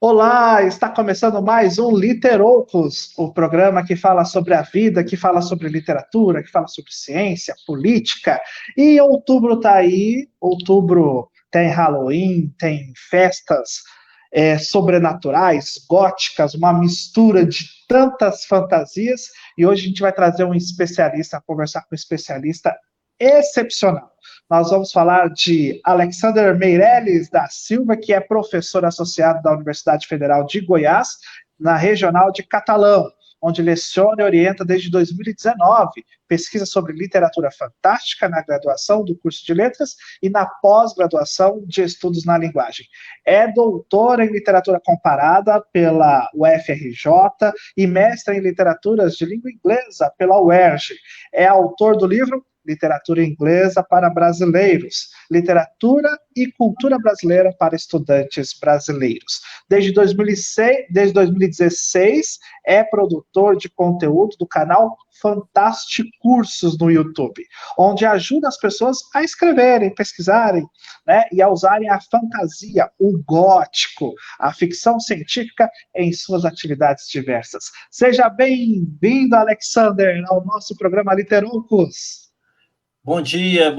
Olá, está começando mais um Literoucos, o programa que fala sobre a vida, que fala sobre literatura, que fala sobre ciência, política. E outubro está aí, outubro tem Halloween, tem festas sobrenaturais, góticas, uma mistura de tantas fantasias. E hoje a gente vai trazer um especialista, conversar com um especialista excepcional. Nós vamos falar de Alexander Meirelles da Silva, que é professor associado da Universidade Federal de Goiás, na Regional de Catalão, onde leciona e orienta desde 2019, pesquisa sobre literatura fantástica na graduação do curso de letras e na pós-graduação de estudos na linguagem. É doutor em literatura comparada pela UFRJ e mestre em literaturas de língua inglesa pela UERJ. É autor do livro Literatura Inglesa para Brasileiros, Literatura e Cultura Brasileira para Estudantes Brasileiros. Desde 2016, é produtor de conteúdo do canal Fantástico Cursos no YouTube, onde ajuda as pessoas a escreverem, pesquisarem, né, e a usarem a fantasia, o gótico, a ficção científica em suas atividades diversas. Seja bem-vindo, Alexander, ao nosso programa Literoucos. Bom dia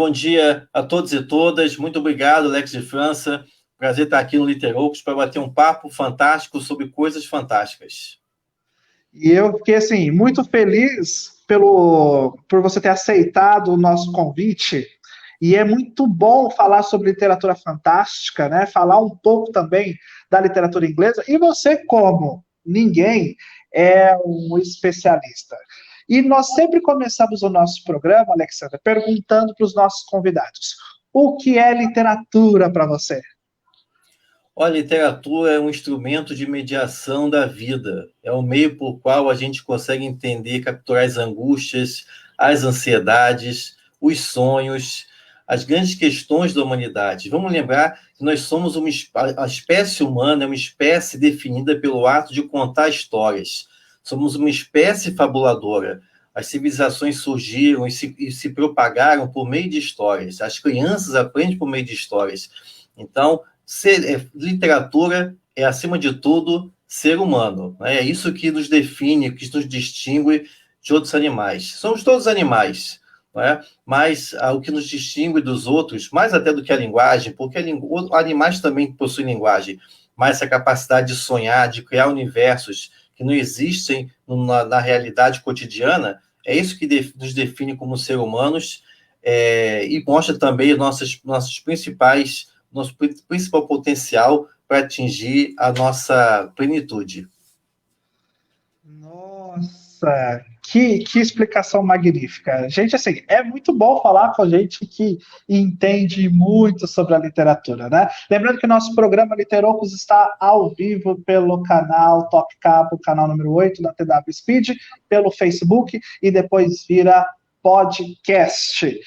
a todos e todas. Muito obrigado, Alex de França. Prazer estar aqui no Literoucos para bater um papo fantástico sobre coisas fantásticas. E eu fiquei assim muito feliz por você ter aceitado o nosso convite. E é muito bom falar sobre literatura fantástica, né? Falar um pouco também da literatura inglesa. E você, como ninguém, é um especialista. E nós sempre começamos o nosso programa, Alexandra, perguntando para os nossos convidados: o que é literatura para você? A literatura é um instrumento de mediação da vida. É o meio por qual a gente consegue entender, capturar as angústias, as ansiedades, os sonhos, as grandes questões da humanidade. Vamos lembrar que nós somos a espécie humana é uma espécie definida pelo ato de contar histórias. Somos uma espécie fabuladora. As civilizações surgiram e se propagaram por meio de histórias. As crianças aprendem por meio de histórias. Então, literatura é, acima de tudo, ser humano. Né? É isso que nos define, que nos distingue de outros animais. Somos todos animais, né? Mas o que nos distingue dos outros, mais até do que a linguagem, porque animais também possuem linguagem, mas essa capacidade de sonhar, de criar universos que não existem na realidade cotidiana, é isso que nos define como seres humanos, e mostra também nosso principal potencial para atingir a nossa plenitude. Nossa, que explicação magnífica. Gente, assim, é muito bom falar com gente que entende muito sobre a literatura, né? Lembrando que o nosso programa Literocos está ao vivo pelo canal Top Cabo, canal número 8 da TW Speed, pelo Facebook e depois vira podcast.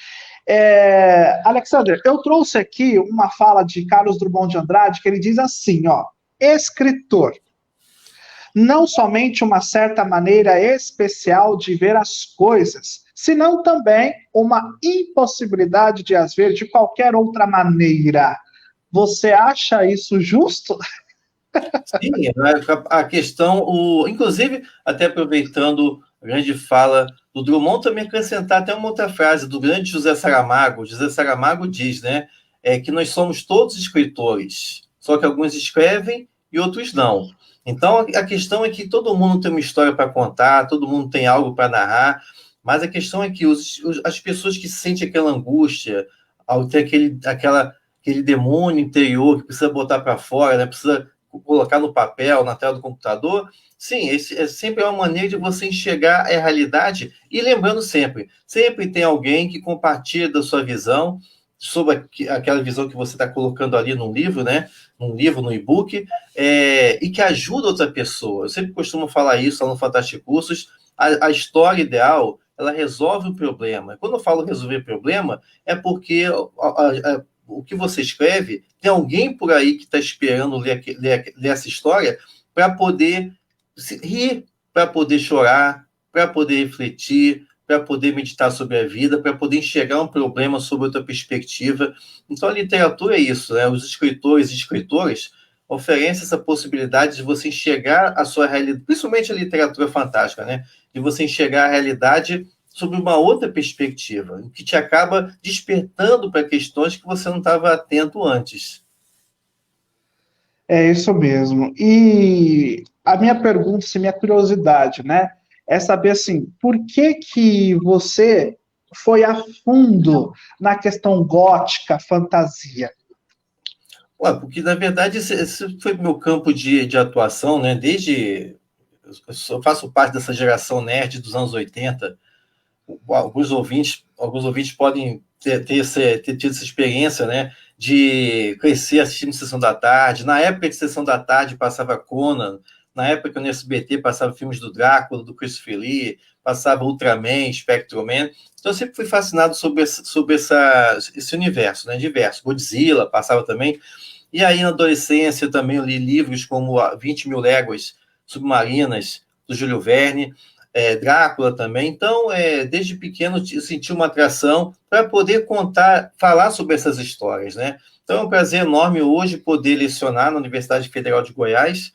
Alexander, eu trouxe aqui uma fala de Carlos Drummond de Andrade que ele diz assim, ó, escritor não somente uma certa maneira especial de ver as coisas, senão também uma impossibilidade de as ver de qualquer outra maneira. Você acha isso justo? Sim, a questão, inclusive, até aproveitando a grande fala do Drummond, também acrescentar até uma outra frase do grande José Saramago. José Saramago diz, né, que nós somos todos escritores, só que alguns escrevem e outros não. Então, a questão é que todo mundo tem uma história para contar, todo mundo tem algo para narrar, mas a questão é que as pessoas que sentem aquela angústia, ao ter aquele demônio interior que precisa botar para fora, né, precisa colocar no papel, na tela do computador, sim, esse sempre é uma maneira de você enxergar a realidade e lembrando sempre tem alguém que compartilha da sua visão sobre aquela visão que você está colocando ali num livro, né? Num livro, no e-book, e que ajuda outra pessoa. Eu sempre costumo falar isso lá no Fantástico Cursos, a história ideal, ela resolve o problema. Quando eu falo resolver problema, é porque o que você escreve, tem alguém por aí que está esperando ler essa história para poder rir, para poder chorar, para poder refletir, para poder meditar sobre a vida, para poder enxergar um problema sob outra perspectiva. Então, a literatura é isso, né? Os escritores e escritoras oferece essa possibilidade de você enxergar a sua realidade, principalmente a literatura fantástica, né? De você enxergar a realidade sob uma outra perspectiva, que te acaba despertando para questões que você não estava atento antes. É isso mesmo. E a minha pergunta, assim, minha curiosidade, né, é saber assim, por que que você foi a fundo na questão gótica, fantasia? Ué, porque, na verdade, esse foi meu campo de atuação, né? Desde. Eu faço parte dessa geração nerd dos anos 80. Alguns ouvintes podem ter tido essa experiência, né? De crescer assistindo Sessão da Tarde. Na época de Sessão da Tarde passava Conan. Na época que no SBT passava filmes do Drácula, do Christopher Lee, passava Ultraman, Spectrum-Man. Então eu sempre fui fascinado sobre esse universo, né? Diverso. Godzilla passava também. E aí, na adolescência, também eu li livros como 20 Mil Léguas Submarinas, do Júlio Verne, Drácula também. Então, desde pequeno, eu senti uma atração para poder falar sobre essas histórias, né? Então, é um prazer enorme hoje poder lecionar na Universidade Federal de Goiás,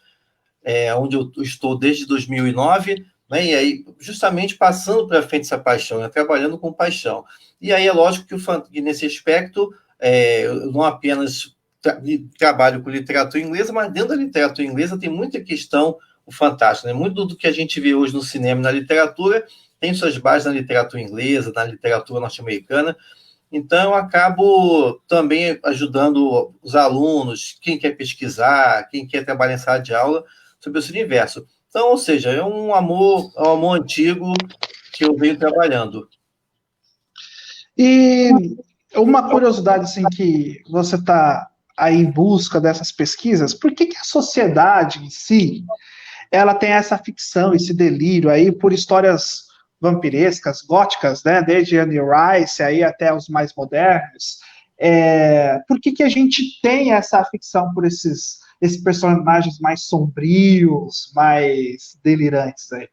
onde eu estou desde 2009, né? E aí, justamente passando para frente essa paixão, né? Trabalhando com paixão. E aí, é lógico que nesse aspecto, eu não apenas trabalho com literatura inglesa, mas dentro da literatura inglesa tem muita questão o fantástico, né? Muito do que a gente vê hoje no cinema e na literatura tem suas bases na literatura inglesa, na literatura norte-americana. Então, eu acabo também ajudando os alunos, quem quer pesquisar, quem quer trabalhar em sala de aula, sobre esse universo. Então, ou seja, é um amor antigo que eu venho trabalhando. E uma curiosidade, assim, que você está aí em busca dessas pesquisas, por que que a sociedade em si ela tem essa ficção, esse delírio aí por histórias vampirescas, góticas, né? Desde Anne Rice aí até os mais modernos. Por que que a gente tem essa ficção por esses personagens mais sombrios, mais delirantes aí?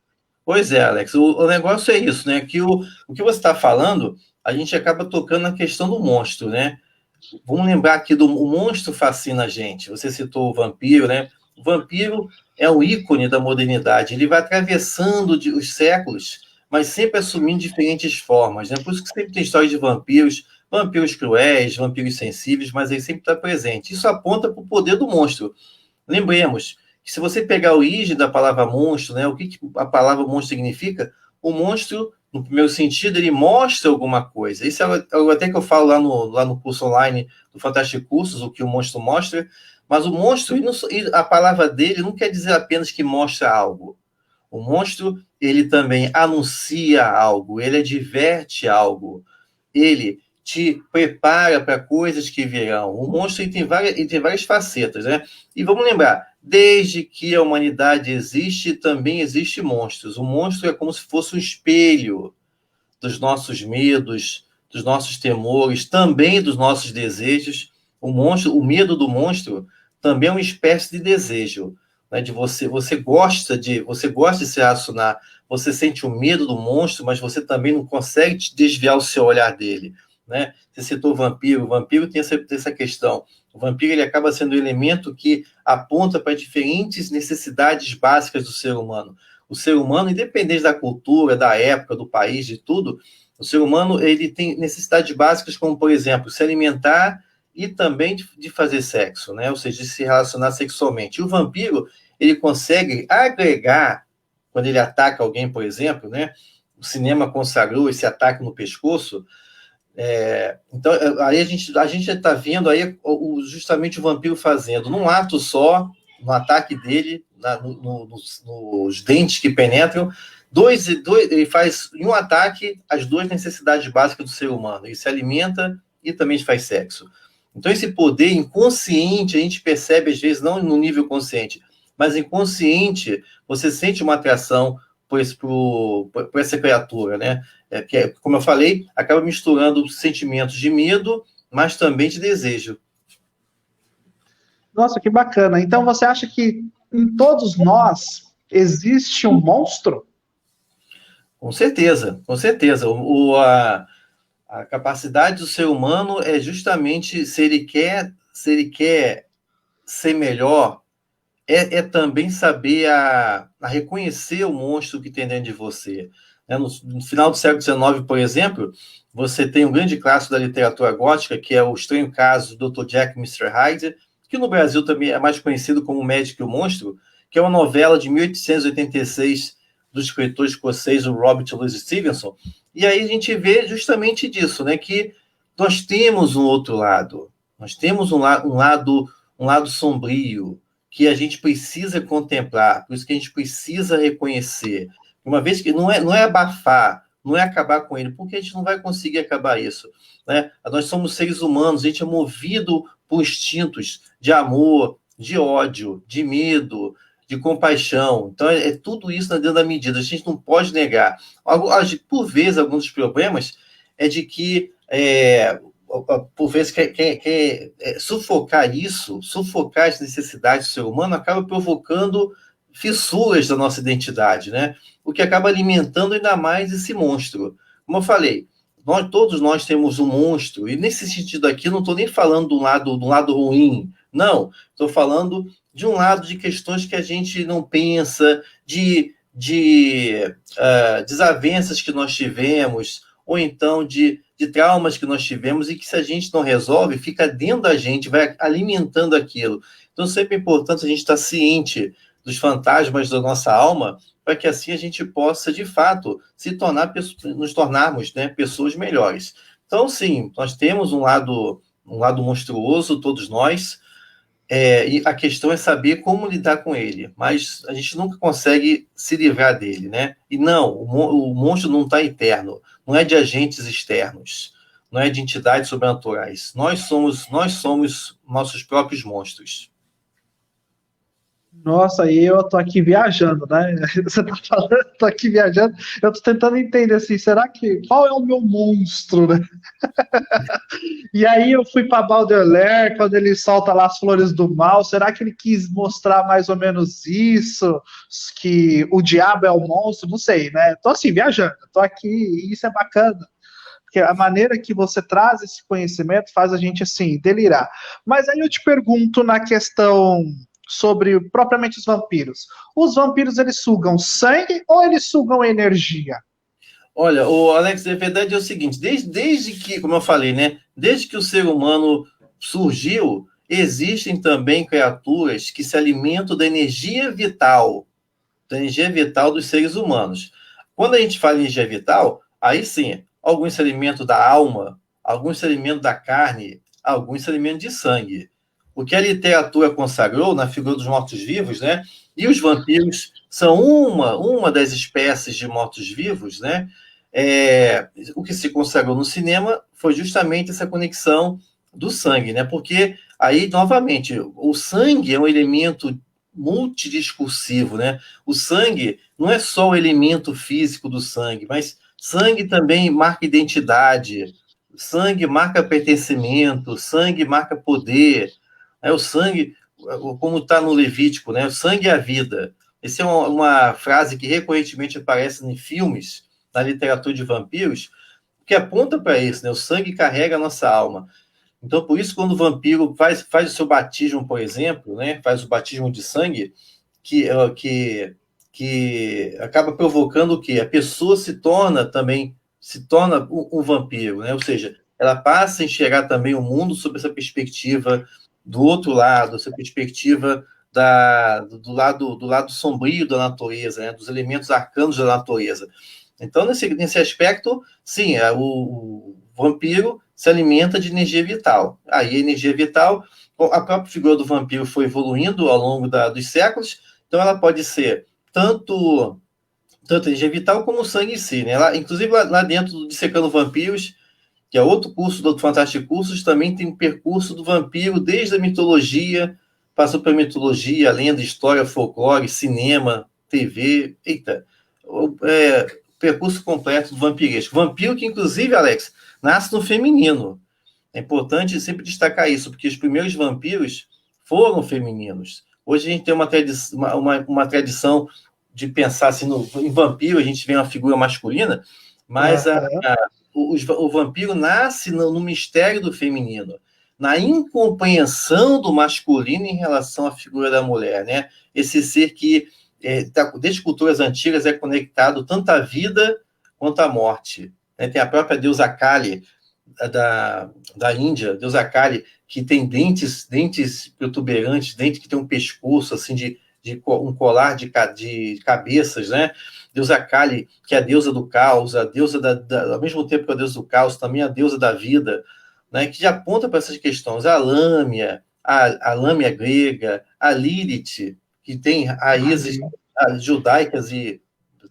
Pois é, Alex, o negócio é isso, né? Que o que você está falando, a gente acaba tocando na questão do monstro, né? Vamos lembrar que o monstro fascina a gente. Você citou o vampiro, né? O vampiro é um ícone da modernidade. Ele vai atravessando os séculos, mas sempre assumindo diferentes formas, né? Por isso que sempre tem histórias de vampiros, vampiros cruéis, vampiros sensíveis, mas ele sempre está presente. Isso aponta para o poder do monstro. Lembremos que se você pegar a origem da palavra monstro, né? O que a palavra monstro significa? O monstro, no primeiro sentido, ele mostra alguma coisa. Isso é até que eu falo lá no curso online do Fantástico Cursos, o que o monstro mostra. Mas o monstro, a palavra dele não quer dizer apenas que mostra algo. O monstro, ele também anuncia algo, ele adverte algo, ele te prepara para coisas que virão. O monstro ele tem várias facetas, né? E vamos lembrar, desde que a humanidade existe, também existe monstros. O monstro é como se fosse um espelho dos nossos medos, dos nossos temores, também dos nossos desejos. O medo do monstro também é uma espécie de desejo, né? De você gosta de se relacionar, você sente o medo do monstro, mas você também não consegue desviar o seu olhar dele, né? Você citou o vampiro tem essa questão. O vampiro ele acaba sendo um elemento que aponta para diferentes necessidades básicas do ser humano. O ser humano, independente da cultura, da época, do país, de tudo, o ser humano ele tem necessidades básicas como, por exemplo, se alimentar e também de fazer sexo, né? Ou seja, de se relacionar sexualmente. E o vampiro, ele consegue agregar, quando ele ataca alguém, por exemplo, né? O cinema consagrou esse ataque no pescoço. Então, aí a gente está vendo aí justamente o vampiro fazendo, num ato só, no ataque dele, nos dentes que penetram, ele faz em um ataque as duas necessidades básicas do ser humano. Ele se alimenta e também faz sexo. Então, esse poder inconsciente, a gente percebe, às vezes, não no nível consciente, mas inconsciente, você sente uma atração por essa criatura, né? Como eu falei, acaba misturando sentimentos de medo, mas também de desejo. Nossa, que bacana. Então você acha que em todos nós existe um monstro? Com certeza, com certeza. A capacidade do ser humano é justamente se ele quer ser melhor é também saber a reconhecer o monstro que tem dentro de você. No final do século XIX, por exemplo, você tem um grande clássico da literatura gótica, que é O Estranho Caso do Dr. Jack e Mr. Hyde, que no Brasil também é mais conhecido como O Médico e o Monstro, que é uma novela de 1886 do escritor escocês Robert Louis Stevenson. E aí a gente vê justamente disso, né, que nós temos um outro lado, nós temos um lado sombrio, que a gente precisa contemplar, por isso que a gente precisa reconhecer. Uma vez que não é abafar, não é acabar com ele, porque a gente não vai conseguir acabar isso. Né? Nós somos seres humanos, a gente é movido por instintos de amor, de ódio, de medo, de compaixão. Então, é tudo isso dentro da medida. A gente não pode negar. Por vezes, alguns dos problemas é de que por vezes, sufocar isso, sufocar as necessidades do ser humano, acaba provocando fissuras da nossa identidade, né? O que acaba alimentando ainda mais esse monstro. Como eu falei, todos nós temos um monstro, e nesse sentido aqui, não estou nem falando do lado ruim, não, estou falando de um lado de questões que a gente não pensa, de desavenças que nós tivemos, ou então de traumas que nós tivemos e que, se a gente não resolve, fica dentro da gente, vai alimentando aquilo. Então, sempre é importante a gente estar ciente dos fantasmas da nossa alma, para que assim a gente possa, de fato, nos tornarmos, né, pessoas melhores. Então, sim, nós temos um lado monstruoso, todos nós, e a questão é saber como lidar com ele, mas a gente nunca consegue se livrar dele, né? E não, o monstro não está eterno, não é de agentes externos, não é de entidades sobrenaturais. Nós somos nossos próprios monstros. Nossa, e eu tô aqui viajando, né? Você tá falando, eu tô aqui viajando, eu tô tentando entender assim, qual é o meu monstro, né? E aí eu fui para Baudelaire, quando ele solta lá as flores do mal, será que ele quis mostrar mais ou menos isso, que o diabo é o monstro? Não sei, né? Tô assim, viajando, tô aqui, e isso é bacana. Porque a maneira que você traz esse conhecimento faz a gente, assim, delirar. Mas aí eu te pergunto na questão sobre propriamente os vampiros. Os vampiros, eles sugam sangue ou eles sugam energia? Olha, o Alex, a verdade é o seguinte, desde que, como eu falei, né, desde que o ser humano surgiu, existem também criaturas que se alimentam da energia vital dos seres humanos. Quando a gente fala em energia vital, aí sim, alguns se alimentam da alma, alguns se alimentam da carne, alguns se alimentam de sangue. O que a literatura consagrou na figura dos mortos-vivos, né? E os vampiros são uma das espécies de mortos-vivos, né? O que se consagrou no cinema foi justamente essa conexão do sangue, né? Porque aí, novamente, o sangue é um elemento multidiscursivo, né? O sangue não é só o elemento físico do sangue, mas sangue também marca identidade, sangue marca pertencimento, sangue marca poder, né? O sangue, como está no Levítico, né? O sangue é a vida. Essa é uma frase que recorrentemente aparece em filmes, na literatura de vampiros, que aponta para isso, né? O sangue carrega a nossa alma. Então, por isso, quando o vampiro faz o seu batismo, por exemplo, né? Faz o batismo de sangue, que acaba provocando o quê? A pessoa se torna um vampiro, né? Ou seja, ela passa a enxergar também o mundo sob essa perspectiva do outro lado, essa perspectiva do lado sombrio da natureza, né? Dos elementos arcanos da natureza. Então, nesse aspecto, sim, o vampiro se alimenta de energia vital. Aí, a energia vital, a própria figura do vampiro foi evoluindo ao longo dos séculos, então ela pode ser tanto energia vital como o sangue em si, né? Inclusive, lá dentro do Dissecando Vampiros, que é outro curso do Fantástico Cursos, também tem um percurso do vampiro desde a mitologia, passou pela mitologia, lenda, história, folclore, cinema, TV, percurso completo do vampiresco. Vampiro que, inclusive, Alex, nasce no feminino. É importante sempre destacar isso, porque os primeiros vampiros foram femininos. Hoje a gente tem uma tradição de pensar assim em vampiro, a gente vê uma figura masculina, mas o vampiro nasce no mistério do feminino. na incompreensão do masculino em relação à figura da mulher, né? Esse ser que, desde culturas antigas, é conectado tanto à vida quanto à morte. Né? Tem a própria deusa Kali, da Índia, deusa Kali, que tem dentes protuberantes, dentes que tem um pescoço, assim, de um colar de cabeças, né? Deusa Kali, que é a deusa do caos, a deusa ao mesmo tempo que a deusa do caos, também a deusa da vida, né? Que já aponta para essas questões. A Lâmia, a Lâmia grega, a Lilith, que tem raízes judaicas e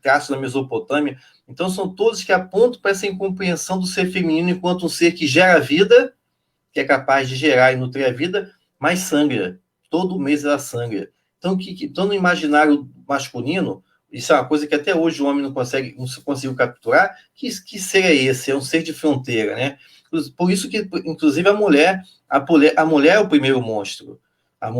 traços da Mesopotâmia. Então, são todos que apontam para essa incompreensão do ser feminino enquanto um ser que gera vida, que é capaz de gerar e nutrir a vida, mas sangra. Todo mês ela sangra. Então, no imaginário masculino, isso é uma coisa que até hoje o homem não conseguiu capturar. Que ser é esse? É um ser de fronteira, né? Por isso que, inclusive, a mulher é o primeiro monstro. A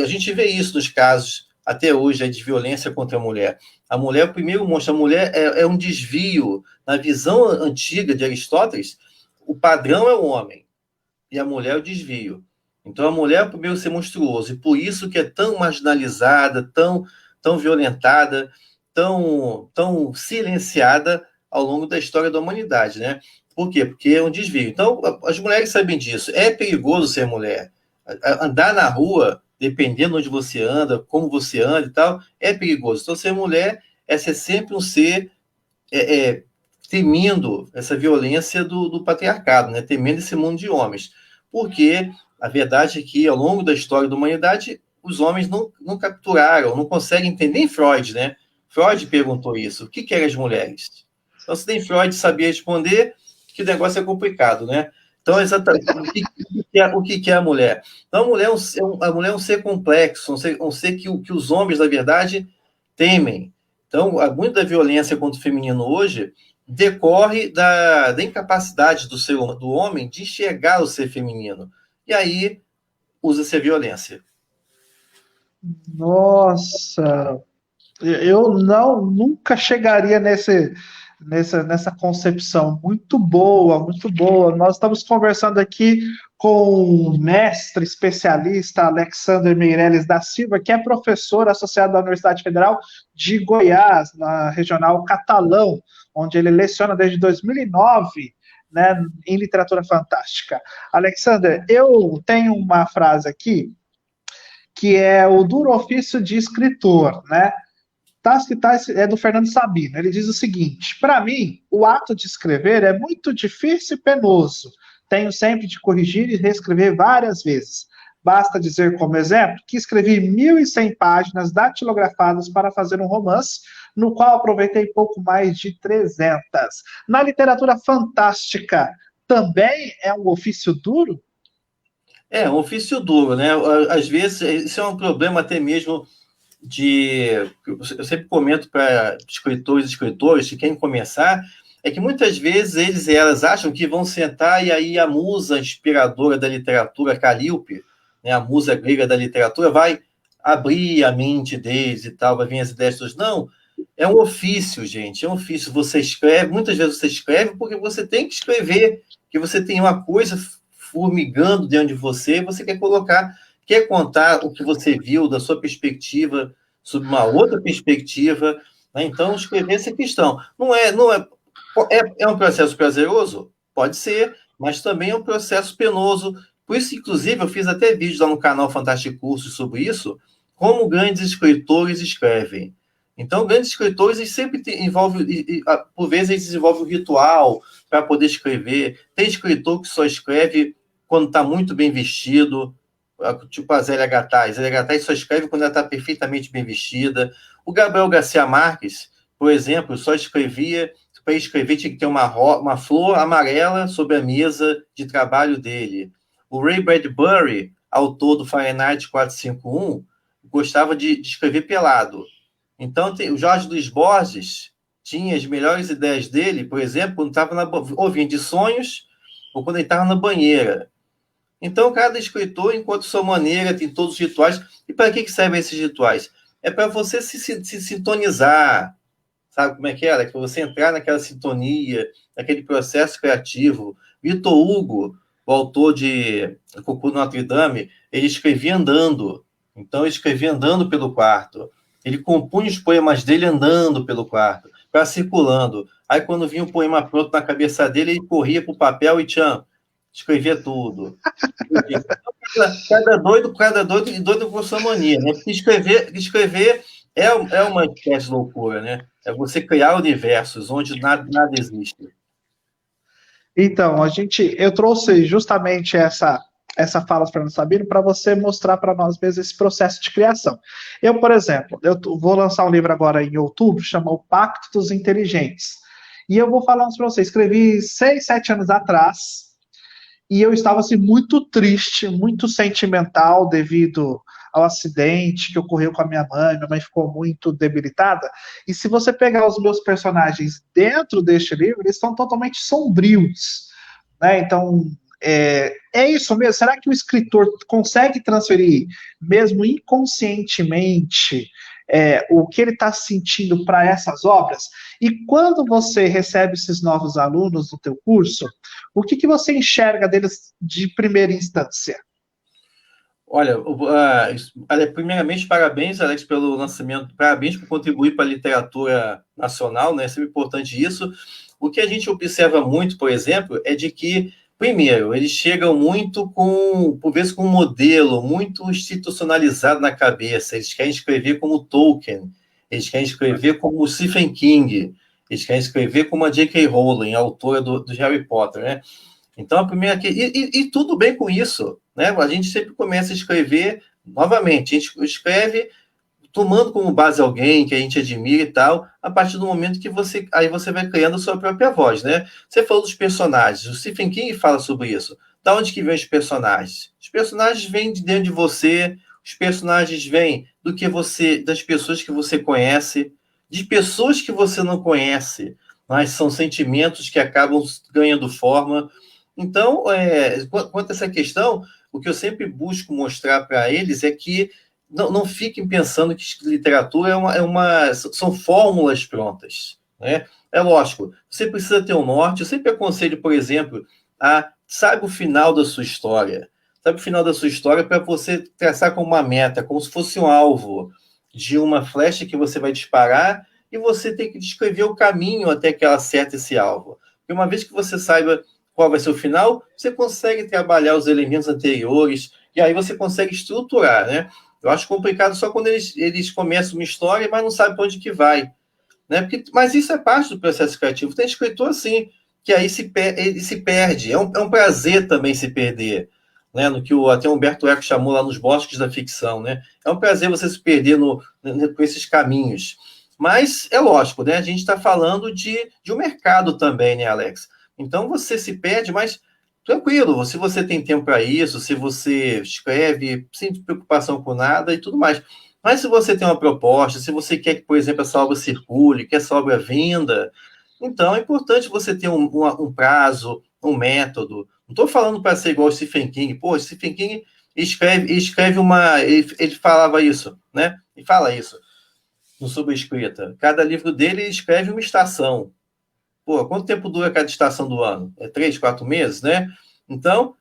gente vê isso nos casos até hoje de violência contra a mulher. A mulher é o primeiro monstro. A mulher é um desvio. Na visão antiga de Aristóteles, o padrão é o homem e a mulher é o desvio. Então, a mulher é o primeiro a ser monstruoso. E por isso que é tão marginalizada, tão violentada, tão silenciada ao longo da história da humanidade, né? Por quê? Porque é um desvio. Então, as mulheres sabem disso. É perigoso ser mulher. Andar na rua, dependendo onde você anda, como você anda e tal, é perigoso. Então, ser mulher é ser sempre um ser temendo essa violência do patriarcado, né? Temendo esse mundo de homens. Porque a verdade é que, ao longo da história da humanidade, os homens não capturaram, não conseguem entender. Nem Freud, né? Freud perguntou isso. O que querem as mulheres? Então, se nem Freud sabia responder, que o negócio é complicado, né? Então, exatamente, o que é a mulher? Então, a mulher é um ser complexo, um ser que os homens, na verdade, temem. Então, muito da violência contra o feminino hoje decorre da incapacidade do homem de enxergar o ser feminino. E aí usa-se a violência. Nossa, eu nunca chegaria nessa concepção. Muito boa, muito boa. Nós estamos conversando aqui com o mestre especialista Alexander Meirelles da Silva, que é professor associado da Universidade Federal de Goiás, na regional Catalão, onde ele leciona desde 2009, né, em literatura fantástica. Alexander, eu tenho uma frase aqui que é o duro ofício de escritor, né? É do Fernando Sabino. Ele diz o seguinte: para mim, o ato de escrever é muito difícil e penoso. Tenho sempre de corrigir e reescrever várias vezes. Basta dizer, como exemplo, que escrevi 1.100 páginas datilografadas para fazer um romance, no qual aproveitei pouco mais de 300. Na literatura fantástica, também é um ofício duro? É um ofício duro, né? Às vezes, isso é um problema até mesmo eu sempre comento para escritores e escritores que querem começar, é que muitas vezes eles e elas acham que vão sentar e aí a musa inspiradora da literatura, Calíope, né, a musa grega da literatura, vai abrir a mente deles e tal, vai vir as ideias todas. Não, é um ofício, gente, é um ofício. Você escreve, muitas vezes você escreve porque você tem que escrever, que você tem uma coisa formigando dentro de você, você quer contar o que você viu da sua perspectiva, sob uma outra perspectiva, né? Então, escrever essa questão. É um processo prazeroso? Pode ser, mas também é um processo penoso. Por isso, inclusive, eu fiz até vídeo lá no canal Fantástico Cursos sobre isso, como grandes escritores escrevem. Então, grandes escritores eles sempre por vezes, eles desenvolvem um ritual para poder escrever. Tem escritor que só escreve quando está muito bem vestido, tipo a Zélia Gattai. Zélia Gattai só escreve quando ela está perfeitamente bem vestida. O Gabriel Garcia Marques, por exemplo, só escrevia, para escrever tinha que ter uma flor amarela sobre a mesa de trabalho dele. O Ray Bradbury, autor do Fahrenheit 451, gostava de escrever pelado. Então, o Jorge Luiz Borges tinha as melhores ideias dele, por exemplo, quando estava ouvindo de sonhos ou quando ele estava na banheira. Então, cada escritor, enquanto sua maneira, tem todos os rituais. E para que servem esses rituais? É para você se sintonizar. Sabe como é que era? É para você entrar naquela sintonia, naquele processo criativo. Vitor Hugo, o autor de Coucou Notre Dame, ele escrevia andando. Então, ele escrevia andando pelo quarto. Ele compunha os poemas dele andando pelo quarto, para circulando. Aí, quando vinha o poema pronto na cabeça dele, ele corria para o papel e escrevia tudo. Cada doido e doido com sua mania, né? Porque escrever é uma espécie de loucura, né? É você criar universos onde nada existe. Então, eu trouxe justamente essa fala do Fernando Sabino para você mostrar para nós mesmos esse processo de criação. Eu, por exemplo, vou lançar um livro agora em outubro, chama O Pacto dos Inteligentes. E eu vou falar para vocês, escrevi 6, 7 anos atrás, e eu estava assim, muito triste, muito sentimental devido ao acidente que ocorreu com a minha mãe ficou muito debilitada. E se você pegar os meus personagens dentro deste livro, eles estão totalmente sombrios, né? Então, é isso mesmo? Será que o escritor consegue transferir, mesmo inconscientemente, o que ele está sentindo para essas obras? E quando você recebe esses novos alunos no teu curso, o que você enxerga deles de primeira instância? Olha, primeiramente, parabéns, Alex, pelo lançamento, parabéns por contribuir para a literatura nacional, né? É sempre importante isso. O que a gente observa muito, por exemplo, é de que, primeiro, eles chegam muito por vezes, com um modelo muito institucionalizado na cabeça. Eles querem escrever como Tolkien, eles querem escrever como Stephen King, eles querem escrever como a J.K. Rowling, a autora do Harry Potter, né? Então, a primeira... E tudo bem com isso, né? A gente sempre começa a escrever, novamente, a gente escreve tomando como base alguém que a gente admira e tal, a partir do momento que aí você vai criando a sua própria voz, né? Você falou dos personagens, o Stephen King fala sobre isso. Da onde que vem os personagens? Os personagens vêm de dentro de você, os personagens vêm das pessoas que você conhece, de pessoas que você não conhece, mas são sentimentos que acabam ganhando forma. Então, quanto a essa questão, o que eu sempre busco mostrar para eles é que não fiquem pensando que literatura são fórmulas prontas, né? É lógico, você precisa ter um norte. Eu sempre aconselho, por exemplo, saiba o final da sua história. Sabe o final da sua história para você traçar como uma meta, como se fosse um alvo de uma flecha que você vai disparar e você tem que descrever o caminho até que ela acerte esse alvo. E uma vez que você saiba qual vai ser o final, você consegue trabalhar os elementos anteriores e aí você consegue estruturar, né? Eu acho complicado só quando eles começam uma história, mas não sabem para onde que vai, né? Mas isso é parte do processo criativo. Tem escritor assim, que aí ele se perde. É um prazer também se perder, né? No que até o Humberto Eco chamou lá nos bosques da ficção, né? É um prazer você se perder com esses caminhos. Mas é lógico, né? A gente está falando de um mercado também, né, Alex? Então você se perde, mas tranquilo, se você tem tempo para isso, se você escreve sem preocupação com nada e tudo mais. Mas se você tem uma proposta, se você quer que, por exemplo, essa obra circule, que essa obra venda, então é importante você ter um prazo, um método. Não estou falando para ser igual o Stephen King. Pô, o Stephen King escreve uma... Ele falava isso, né? E fala isso no Sobre Escrita. Cada livro dele escreve uma estação. Pô, quanto tempo dura cada estação do ano? 3, 4 meses, né? Então,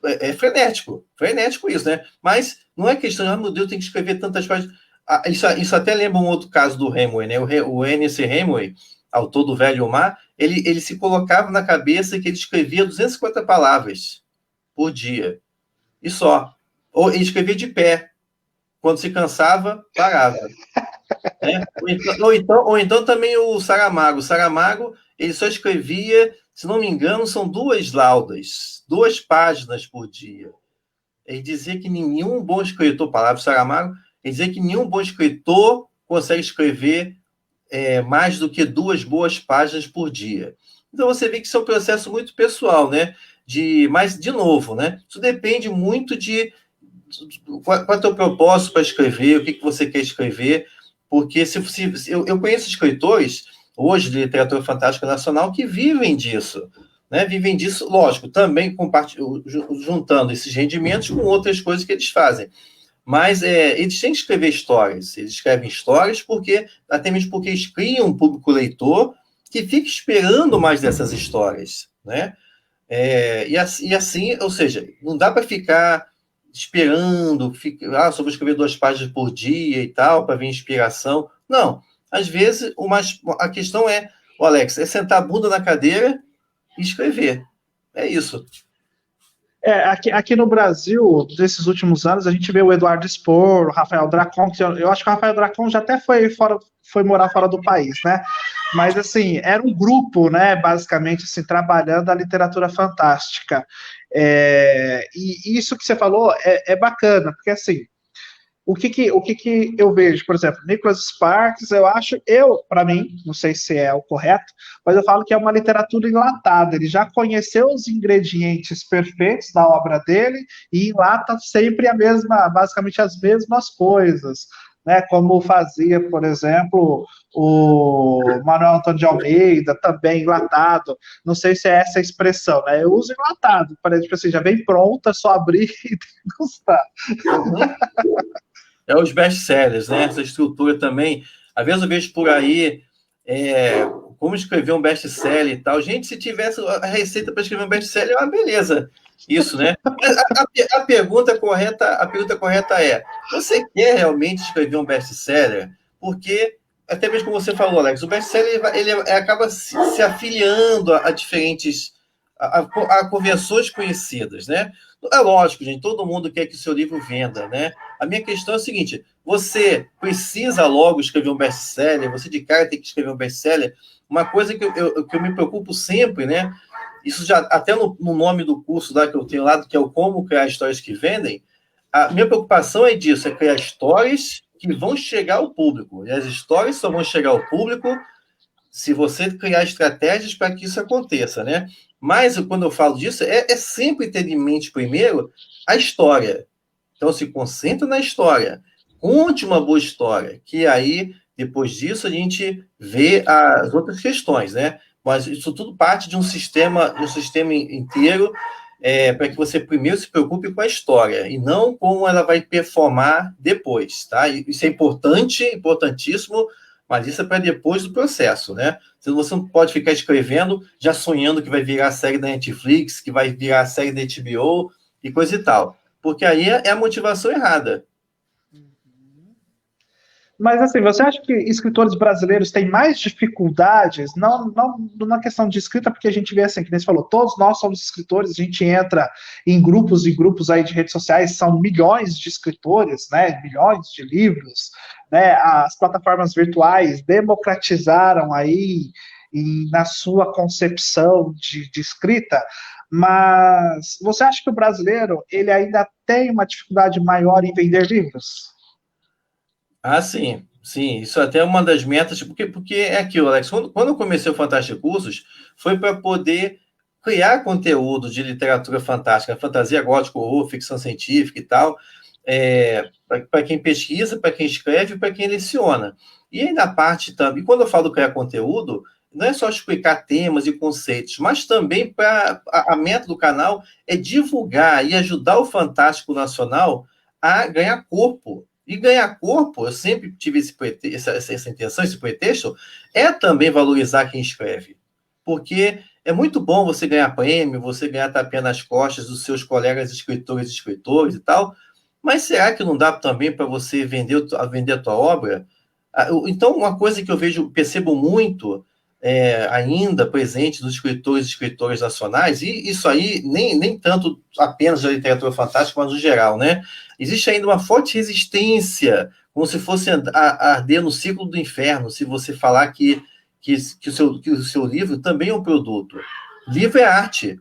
é frenético isso, né? Mas não é questão de, meu Deus, tem que escrever tantas páginas. Isso até lembra um outro caso do Hemingway, né? O Ernest Hemingway, autor do Velho e o Mar, ele se colocava na cabeça que ele escrevia 250 palavras por dia. E só. Ou ele escrevia de pé. Quando se cansava, parava. Né? Ou então também o Saramago. O Saramago, ele só escrevia, se não me engano, são 2 laudas, 2 páginas por dia. Ele dizia que nenhum bom escritor, palavra Saramago, ele dizia que nenhum bom escritor consegue escrever mais do que 2 boas páginas por dia. Então você vê que isso é um processo muito pessoal, né? Mas, de novo, né? Isso depende muito de qual é o teu propósito para escrever, o que você quer escrever, porque eu conheço escritores, hoje, de literatura fantástica nacional, que vivem disso, né? Vivem disso, lógico, também juntando esses rendimentos com outras coisas que eles fazem. Mas eles têm que escrever histórias. Eles escrevem histórias até mesmo porque eles criam um público leitor que fica esperando mais dessas histórias, né? E assim, ou seja, não dá para ficar esperando, só vou escrever 2 páginas por dia e tal, para ver inspiração. Não. Às vezes, a questão é, Alex, é sentar a bunda na cadeira e escrever. É isso. Aqui no Brasil, desses últimos anos, a gente vê o Eduardo Spor, o Rafael Dracon, que eu acho que o Rafael Dracon já até foi morar fora do país, né? Mas, assim, era um grupo, né, basicamente, assim, trabalhando a literatura fantástica. E isso que você falou é bacana, porque, assim, o que que eu vejo, por exemplo, Nicholas Sparks, para mim, não sei se é o correto, mas eu falo que é uma literatura enlatada. Ele já conheceu os ingredientes perfeitos da obra dele e enlata sempre basicamente as mesmas coisas, né? Como fazia, por exemplo, o Manuel Antônio de Almeida, também enlatado. Não sei se é essa a expressão, né? Eu uso enlatado, para tipo assim, já vem pronta, só abrir e degustar. Uhum. Os best-sellers, né? Essa estrutura também. Às vezes eu vejo por aí como escrever um best-seller e tal. Gente, se tivesse a receita para escrever um best-seller, é uma beleza. Isso, né? A pergunta correta é: você quer realmente escrever um best-seller? Porque, até mesmo como você falou, Alex, o best-seller ele acaba se afiliando a diferentes a convenções conhecidas, né? É lógico, gente, todo mundo quer que o seu livro venda, né? A minha questão é a seguinte: você precisa logo escrever um best-seller, você de cara tem que escrever um best-seller. Uma coisa que eu me preocupo sempre, né? Isso já até no nome do curso lá que eu tenho lá, que é o Como Criar Histórias que Vendem, a minha preocupação é disso, é criar histórias que vão chegar ao público. E as histórias só vão chegar ao público se você criar estratégias para que isso aconteça, né? Mas quando eu falo disso, é sempre ter em mente primeiro a história. Então, se concentra na história. Conte uma boa história, que aí, depois disso, a gente vê as outras questões, né? Mas isso tudo parte de um sistema inteiro, para que você primeiro se preocupe com a história, e não como ela vai performar depois, tá? Isso é importante, importantíssimo, mas isso é para depois do processo, né? Você não pode ficar escrevendo já sonhando que vai virar a série da Netflix, que vai virar a série da HBO e coisa e tal. Porque aí é a motivação errada. Mas assim, você acha que escritores brasileiros têm mais dificuldades, não na questão de escrita, porque a gente vê assim, que nem você falou, todos nós somos escritores, a gente entra em grupos e grupos aí de redes sociais, são milhões de escritores, né, milhões de livros, né, as plataformas virtuais democratizaram aí na sua concepção de escrita, mas você acha que o brasileiro, ele ainda tem uma dificuldade maior em vender livros? Ah, sim, sim. Isso até é uma das metas, porque é aquilo, Alex. Quando eu comecei o Fantástico Cursos, foi para poder criar conteúdo de literatura fantástica, fantasia gótica, horror, ficção científica e tal, para quem pesquisa, para quem escreve, para quem leciona. E aí na parte também, quando eu falo criar conteúdo, não é só explicar temas e conceitos, mas também a meta do canal é divulgar e ajudar o Fantástico Nacional a ganhar corpo. E ganhar corpo, eu sempre tive essa intenção, esse pretexto, é também valorizar quem escreve. Porque é muito bom você ganhar prêmio, você ganhar tapinha nas costas dos seus colegas escritores e escritores e tal, mas será que não dá também para você vender a tua obra? Então, uma coisa que eu percebo muito ainda presente nos escritores e escritoras nacionais, e isso aí nem tanto apenas da literatura fantástica, mas no geral, né? Existe ainda uma forte resistência, como se fosse arder no ciclo do inferno, se você falar que o seu livro também é um produto. Livro é arte,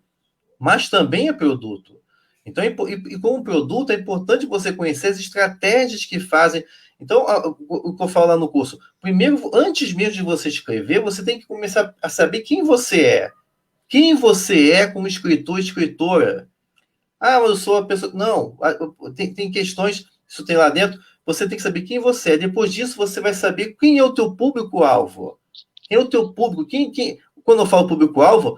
mas também é produto. Então, e como produto, é importante você conhecer as estratégias que fazem. Então, o que eu falo lá no curso, primeiro, antes mesmo de você escrever, você tem que começar a saber quem você é. Quem você é como escritor e escritora. Ah, mas eu sou a pessoa. Não, tem questões, isso tem lá dentro, você tem que saber quem você é. Depois disso, você vai saber quem é o teu público-alvo. Quem é o teu público? Quando eu falo público-alvo,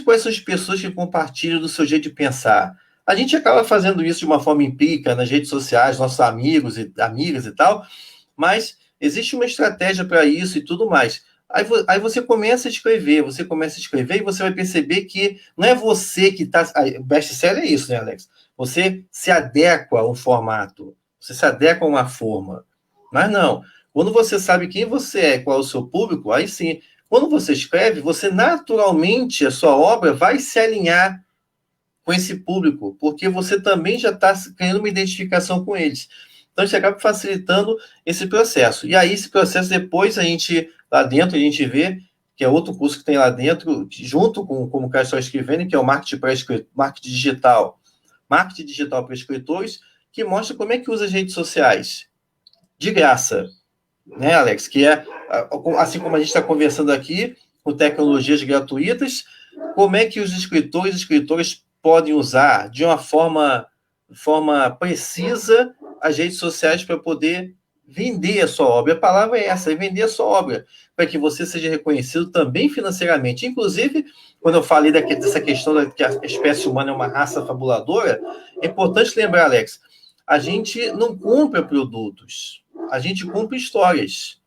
quais são as pessoas que compartilham do seu jeito de pensar. A gente acaba fazendo isso de uma forma empírica nas redes sociais, nossos amigos e amigas e tal, mas existe uma estratégia para isso e tudo mais. Aí você começa a escrever, e você vai perceber que não é você que está... Best-seller é isso, né, Alex? Você se adequa a um formato, você se adequa a uma forma. Mas não, quando você sabe quem você é, qual é o seu público, aí sim, quando você escreve, você naturalmente, a sua obra vai se alinhar com esse público, porque você também já está criando uma identificação com eles. Então, isso acaba facilitando esse processo. E aí, esse processo, depois, lá dentro, a gente vê, que é outro curso que tem lá dentro, junto com como o Caio está escrevendo, que é o marketing digital. Marketing digital para escritores, que mostra como é que usa as redes sociais. De graça. Né, Alex? Que é, assim como a gente está conversando aqui, com tecnologias gratuitas, como é que os escritores e escritoras podem usar de uma forma precisa as redes sociais para poder vender a sua obra. A palavra é essa, é vender a sua obra, para que você seja reconhecido também financeiramente. Inclusive, quando eu falei dessa questão de que a espécie humana é uma raça fabuladora, é importante lembrar, Alex, a gente não compra produtos, a gente compra histórias.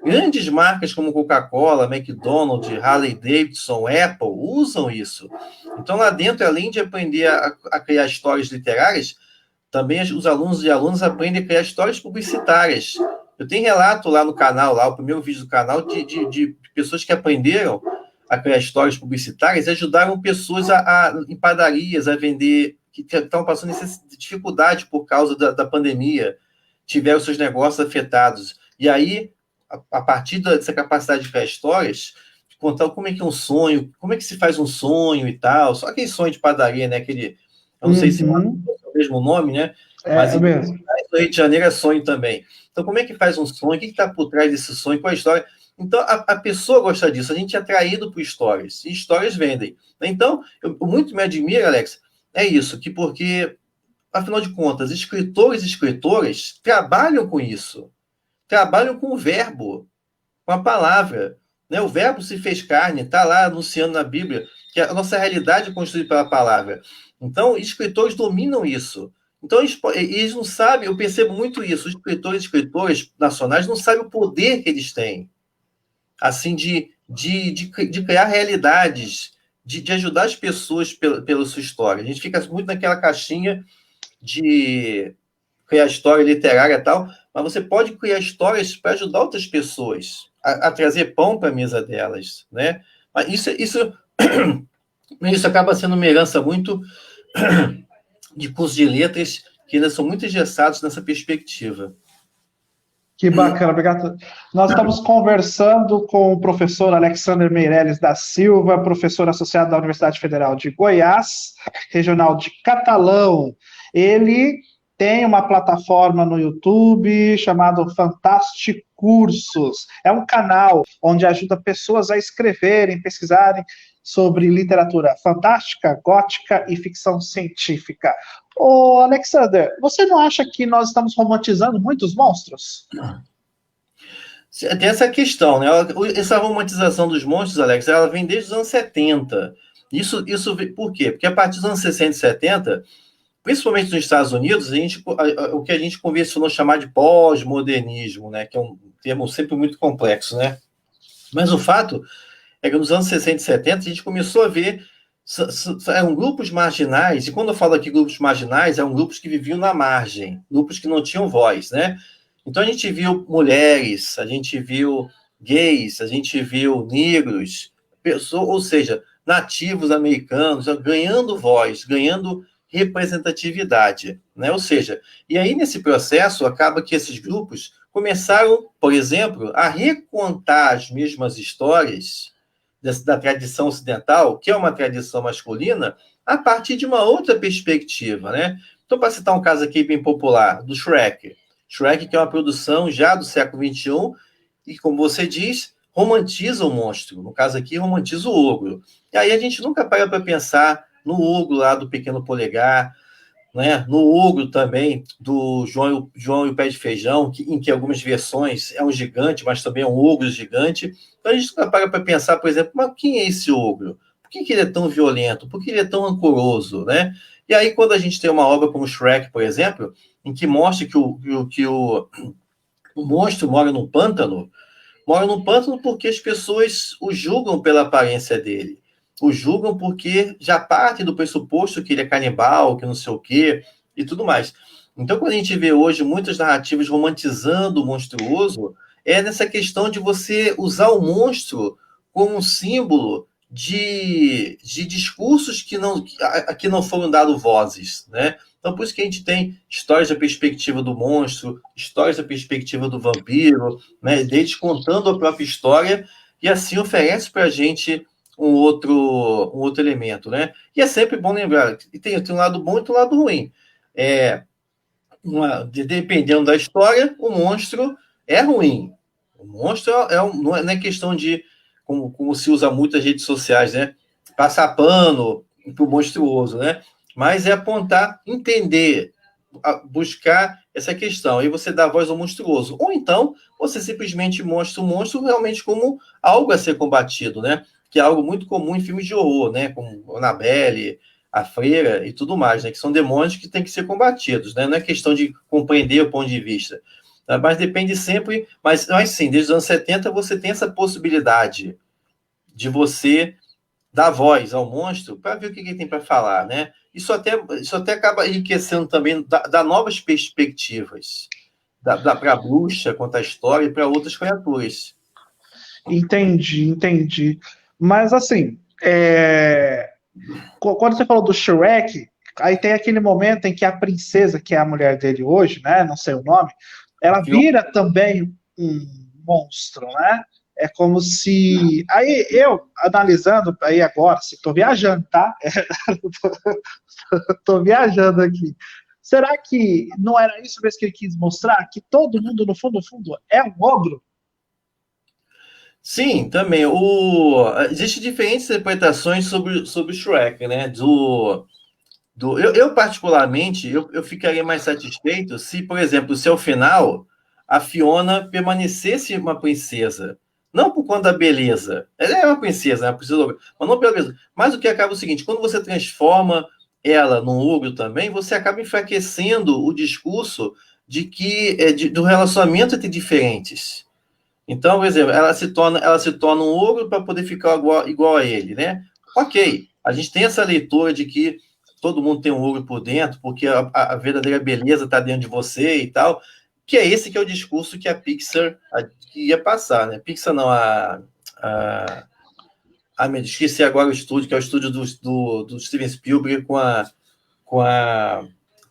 Grandes marcas como Coca-Cola, McDonald's, Harley-Davidson, Apple usam isso. Então, lá dentro, além de aprender a criar histórias literárias, também os alunos e alunas aprendem a criar histórias publicitárias. Eu tenho relato lá no canal, lá o primeiro vídeo do canal, de pessoas que aprenderam a criar histórias publicitárias e ajudaram pessoas em padarias a vender, que estavam passando dificuldade por causa da pandemia, tiveram seus negócios afetados. E aí, a partir dessa capacidade de criar histórias, de contar como é que é um sonho, como é que se faz um sonho e tal, só aquele sonho de padaria, né? Eu não sei se é o mesmo nome, né? Mas É mesmo. No Rio de Janeiro é sonho também. Então, como é que faz um sonho? O que está por trás desse sonho? Qual é a história? Então, a pessoa gosta disso. A gente é atraído por histórias. E histórias vendem. Então, eu muito me admiro, Alex, é isso, porque, afinal de contas, escritores e escritoras trabalham com isso. Trabalham com o verbo, com a palavra. Né? O verbo se fez carne, está lá anunciando na Bíblia que a nossa realidade é construída pela palavra. Então, escritores dominam isso. Então, eles não sabem, eu percebo muito isso, os escritores e escritoras nacionais não sabem o poder que eles têm, assim, de criar realidades, de ajudar as pessoas pela sua história. A gente fica muito naquela caixinha de criar história literária e tal, mas você pode criar histórias para ajudar outras pessoas a trazer pão para a mesa delas, né? Mas isso acaba sendo uma herança muito de cursos de letras que ainda são muito engessados nessa perspectiva. Que bacana, obrigado. Nós estamos conversando com o professor Alexander Meirelles da Silva, professor associado da Universidade Federal de Goiás, regional de Catalão. Ele tem uma plataforma no YouTube chamado Fantástico Cursos. É um canal onde ajuda pessoas a escreverem, pesquisarem sobre literatura fantástica, gótica e ficção científica. Ô, Alexander, você não acha que nós estamos romantizando muitos monstros? Tem essa questão, né? Essa romantização dos monstros, Alex, ela vem desde os anos 70. Isso por quê? Porque a partir dos anos 60 e 70, principalmente nos Estados Unidos, o que a gente convencionou chamar de pós-modernismo, né? Que é um termo sempre muito complexo, né? Mas o fato é que nos anos 60 e 70 a gente começou a ver eram grupos marginais, e quando eu falo aqui grupos marginais, eram grupos que viviam na margem, grupos que não tinham voz, né? Então a gente viu mulheres, a gente viu gays, a gente viu negros, ou seja, nativos americanos ganhando voz, ganhando representatividade, né? Ou seja, e aí nesse processo acaba que esses grupos começaram, por exemplo, a recontar as mesmas histórias da tradição ocidental, que é uma tradição masculina, a partir de uma outra perspectiva, né? Então, para citar um caso aqui bem popular, do Shrek. Shrek, que é uma produção já do século XXI, e, como você diz, romantiza o monstro. No caso aqui, romantiza o ogro. E aí a gente nunca para pensar no ogro lá do Pequeno Polegar, né? No ogro também do João e o Pé de Feijão, em que algumas versões é um gigante, mas também é um ogro gigante. Então a gente nunca para pensar, por exemplo, mas quem é esse ogro? Por que ele é tão violento? Por que ele é tão rancoroso, né? E aí, quando a gente tem uma obra como Shrek, por exemplo, em que mostra que o monstro mora num pântano, mora no pântano porque as pessoas o julgam pela aparência dele. O julgam porque já parte do pressuposto que ele é canibal, que não sei o quê, e tudo mais. Então, quando a gente vê hoje muitas narrativas romantizando o monstruoso, é nessa questão de você usar o monstro como um símbolo de discursos que não foram dados vozes, né? Então, por isso que a gente tem histórias da perspectiva do monstro, histórias da perspectiva do vampiro, né? Deles contando a própria história, e assim oferece para a gente um outro elemento, né? E é sempre bom lembrar, que tem um lado bom e tem um lado ruim. Dependendo da história, o monstro é ruim. O monstro não é questão de, como se usa muito nas redes sociais, né? Passar pano para o monstruoso, né? Mas é apontar, entender, buscar essa questão. Aí você dá voz ao monstruoso. Ou então, você simplesmente mostra o monstro realmente como algo a ser combatido, né? Que é algo muito comum em filmes de horror, né? Como Annabelle, a freira e tudo mais, né? Que são demônios que têm que ser combatidos, né? Não é questão de compreender o ponto de vista. Mas depende sempre... Mas sim, desde os anos 70 você tem essa possibilidade de você dar voz ao monstro para ver o que ele tem para falar, né? Isso até acaba enriquecendo também, dá novas perspectivas para a bruxa, quanto à história e para outras criaturas. Entendi. Mas assim, quando você falou do Shrek, aí tem aquele momento em que a princesa, que é a mulher dele hoje, né? Não sei o nome, ela vira também um monstro, né? É como se. Aí eu, analisando aí agora, se estou viajando, tá? Estou viajando aqui. Será que não era isso mesmo que ele quis mostrar? Que todo mundo, no fundo, é um ogro? Sim, também. Existem diferentes interpretações sobre o Shrek, né? Eu particularmente, eu ficaria mais satisfeito se, por exemplo, se ao final a Fiona permanecesse uma princesa. Não por conta da beleza. Ela é uma princesa, né? Princesa, mas não pela beleza. Mas o que acaba é o seguinte, quando você transforma ela num ogro também, você acaba enfraquecendo o discurso do relacionamento entre diferentes. Então, por exemplo, ela se torna um ogro para poder ficar igual a ele, né? Ok, a gente tem essa leitura de que todo mundo tem um ogro por dentro, porque a verdadeira beleza está dentro de você e tal, que é esse que é o discurso que a Pixar que ia passar, né? Pixar não, me esqueci agora o estúdio, que é o estúdio do Steven Spielberg com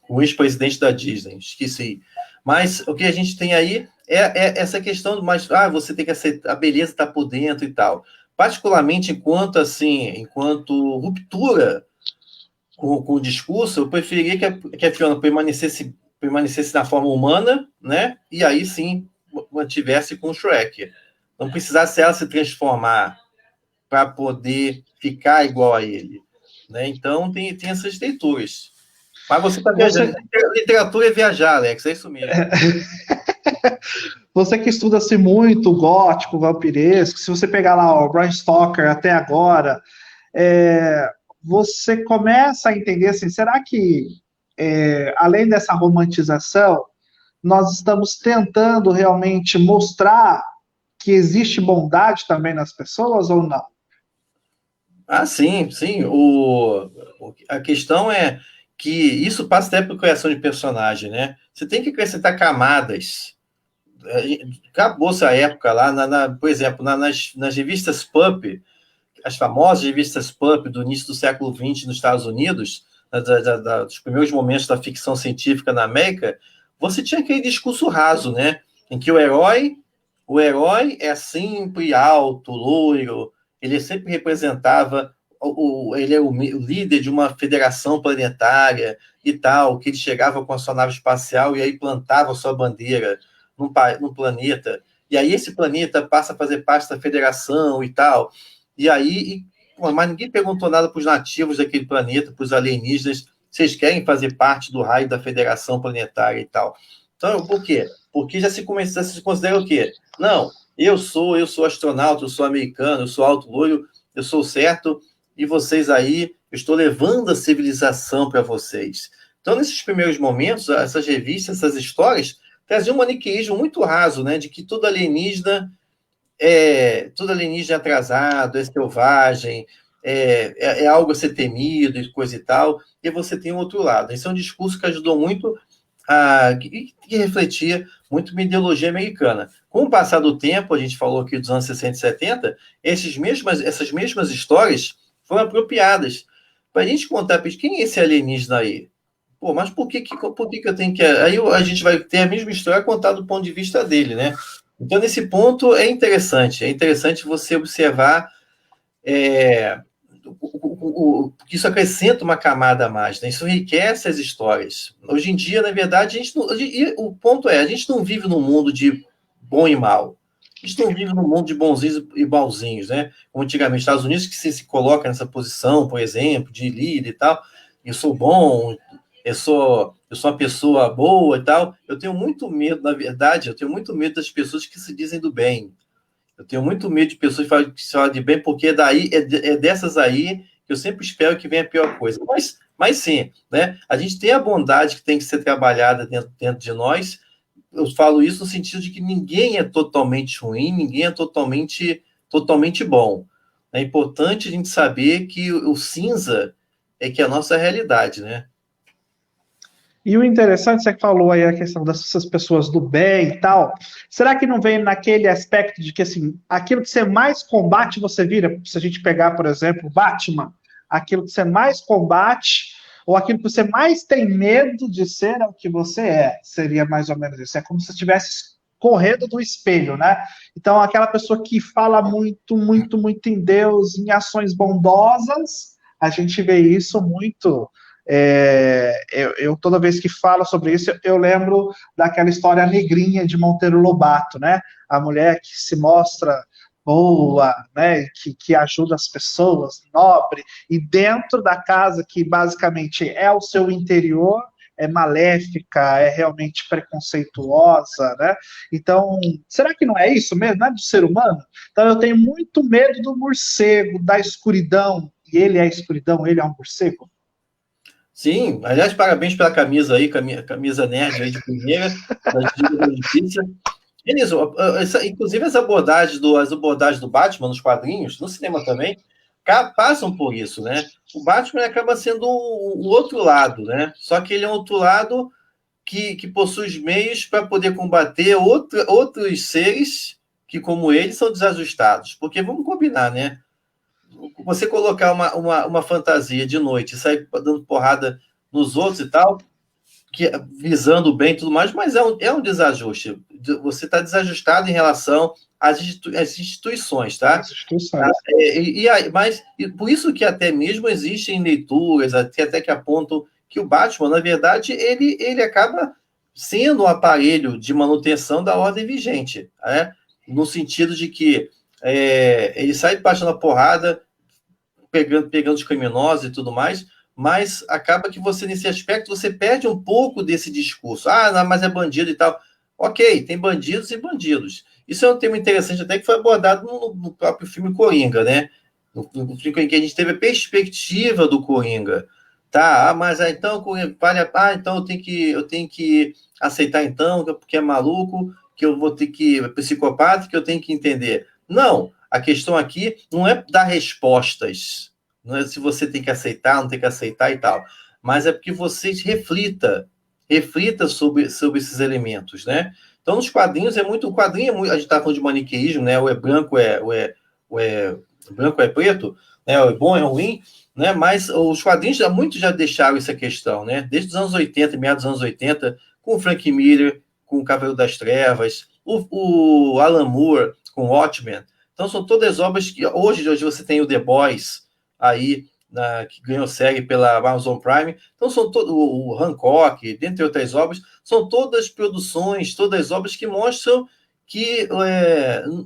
o ex-presidente da Disney, esqueci. Mas o que a gente tem aí é essa questão do mais, você tem que aceitar, a beleza está por dentro e tal. Particularmente enquanto ruptura com o discurso, eu preferiria que a Fiona permanecesse na forma humana, né? E aí sim mantivesse com o Shrek. Não precisasse ela se transformar para poder ficar igual a ele, né? Então tem essas leituras. Mas você está viajando. Literatura é viajar, Alex, é isso mesmo. Você que estuda-se muito gótico, vampiresco, se você pegar lá o Bram Stoker até agora, você começa a entender assim, será que além dessa romantização, nós estamos tentando realmente mostrar que existe bondade também nas pessoas ou não? Sim. A questão é que isso passa até por criação de personagem, né? Você tem que acrescentar camadas. Acabou essa época lá, por exemplo, nas revistas Pulp, as famosas revistas Pulp do início do século XX nos Estados Unidos, dos primeiros momentos da ficção científica na América, você tinha aquele discurso raso, né? Em que o herói é sempre alto, loiro, ele sempre representava, ele é o líder de uma federação planetária e tal, que ele chegava com a sua nave espacial e aí plantava a sua bandeira num planeta, e aí esse planeta passa a fazer parte da federação e tal, e aí, mas ninguém perguntou nada para os nativos daquele planeta, para os alienígenas, vocês querem fazer parte do raio da federação planetária e tal. Então, por quê? Porque já se considera o quê? Não, eu sou astronauta, eu sou americano, eu sou alto loiro, eu sou certo, e vocês aí, eu estou levando a civilização para vocês. Então, nesses primeiros momentos, essas revistas, essas histórias, traziam um maniqueísmo muito raso, né, de que todo alienígena tudo alienígena atrasado, é selvagem, é algo a ser temido e coisa e tal, e você tem o outro lado. Esse é um discurso que ajudou muito que refletia muito uma ideologia americana. Com o passar do tempo, a gente falou aqui dos anos 60 e 70, essas mesmas histórias foram apropriadas. Para a gente contar, quem é esse alienígena aí? Pô, mas por que eu tenho que... Aí a gente vai ter a mesma história contada do ponto de vista dele, né? Então, nesse ponto, é interessante você observar que isso acrescenta uma camada a mais, né? Isso enriquece as histórias. Hoje em dia, na verdade, o ponto é, a gente não vive num mundo de bom e mal. A gente não vive num mundo de bonzinhos e malzinhos, né? Como antigamente, Estados Unidos, que se coloca nessa posição, por exemplo, de líder e tal, eu sou bom, eu sou uma pessoa boa e tal. Eu tenho muito medo, na verdade, das pessoas que se dizem do bem. Eu tenho muito medo de pessoas que falam de bem, porque é dessas aí que eu sempre espero que venha a pior coisa. Mas sim, né? A gente tem a bondade que tem que ser trabalhada dentro de nós. Eu falo isso no sentido de que ninguém é totalmente ruim, ninguém é totalmente bom. É importante a gente saber que o cinza é que é a nossa realidade, né? E o interessante, você falou aí a questão dessas pessoas do bem e tal, será que não vem naquele aspecto de que, assim, aquilo que você mais combate, você vira? Se a gente pegar, por exemplo, Batman, aquilo que você mais combate, ou aquilo que você mais tem medo de ser é o que você é, seria mais ou menos isso. É como se você estivesse correndo do espelho, né? Então, aquela pessoa que fala muito, muito, muito em Deus, em ações bondosas, a gente vê isso muito toda vez que falo sobre isso, eu lembro daquela história negrinha de Monteiro Lobato, né? A mulher que se mostra boa, né? Que ajuda as pessoas, nobre, e dentro da casa que basicamente é o seu interior, é maléfica, é realmente preconceituosa, né? Então, será que não é isso mesmo? Não é do ser humano? Então, eu tenho muito medo do morcego, da escuridão, e ele é a escuridão, ele é um morcego. Sim, aliás, parabéns pela camisa aí, camisa nerd aí de primeira, da Liga da Justiça. É isso, inclusive as abordagens do Batman nos quadrinhos, no cinema também, passam por isso, né? O Batman acaba sendo o outro lado, né? Só que ele é um outro lado que possui os meios para poder combater outros seres que, como ele, são desajustados. Porque vamos combinar, né? Você colocar uma fantasia de noite e sair dando porrada nos outros e tal, visando o bem e tudo mais, mas é um desajuste. Você está desajustado em relação às instituições, tá? As instituições. Mas por isso que até mesmo existem leituras, até que apontam que o Batman, na verdade, ele acaba sendo um aparelho de manutenção da ordem vigente, né? No sentido de que ele sai baixando a porrada, pegando os criminosos e tudo mais, mas acaba que você, nesse aspecto, você perde um pouco desse discurso. Ah, não, mas é bandido e tal. Ok, tem bandidos e bandidos. Isso é um tema interessante até que foi abordado no próprio filme Coringa, né? No filme em que a gente teve a perspectiva do Coringa. Tá, mas então, então eu tenho que aceitar então, porque é maluco, que eu vou ter que, é psicopata, que eu tenho que entender. Não, a questão aqui não é dar respostas, não é se você tem que aceitar, não tem que aceitar e tal, mas é porque você reflita sobre esses elementos, né? Então, nos quadrinhos o quadrinho a gente está falando de maniqueísmo, né? Ou é branco, branco é preto, né? Ou é bom, é ruim, né? Mas os quadrinhos muitos já deixaram essa questão, né? Desde os anos 80, meados dos anos 80, com o Frank Miller, com o Cavaleiro das Trevas, o Alan Moore com Watchmen. Então, são todas obras que hoje você tem o The Boys aí, que ganhou série pela Amazon Prime. Então, são o Hancock, dentre outras obras, são todas produções, todas obras que mostram que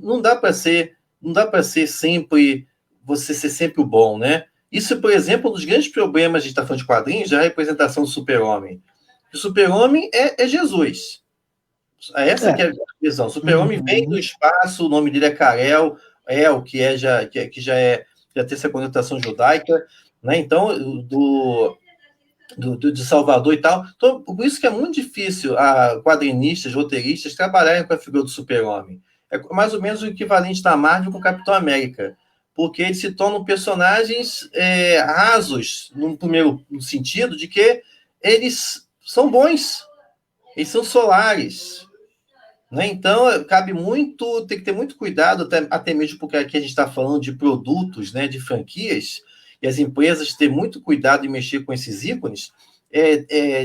não dá para ser sempre você ser sempre o bom, né? Isso, por exemplo, um dos grandes problemas de estar falando de quadrinhos é a representação do super-homem. O super-homem é Jesus. Essa que é a visão. O super-homem vem do espaço, o nome dele é Kal-El, já tem essa conotação judaica, né? Então, de Salvador e tal. Então, por isso que é muito difícil a quadrinistas, roteiristas trabalharem com a figura do super-homem. É mais ou menos o equivalente da Marvel com o Capitão América, porque eles se tornam personagens rasos, no sentido de que eles são bons, eles são solares, né? Então, cabe muito, tem que ter muito cuidado, até mesmo porque aqui a gente está falando de produtos, né, de franquias, e as empresas ter muito cuidado em mexer com esses ícones,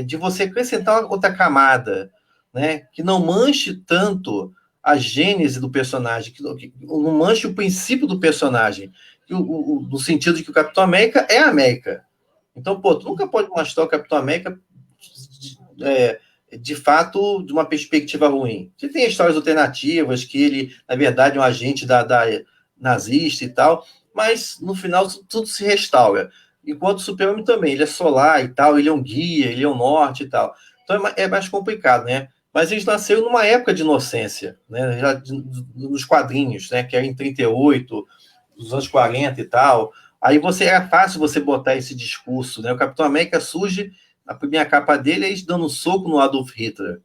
de você acrescentar outra camada, né, que não manche tanto a gênese do personagem, que não manche o princípio do personagem, no sentido de que o Capitão América é a América. Então, pô, tu nunca pode mostrar o Capitão América de fato, de uma perspectiva ruim. Você tem histórias alternativas, que ele, na verdade, é um agente da nazista e tal, mas, no final, tudo se restaura. Enquanto o Super-Homem também, ele é solar e tal, ele é um guia, ele é um norte e tal. Então, é mais complicado, né? Mas eles nasceram numa época de inocência, né? Já nos quadrinhos, né? Que era em 38, nos anos 40 e tal. Aí era fácil você botar esse discurso, né? O Capitão América surge, a primeira capa dele é eles dando um soco no Adolf Hitler.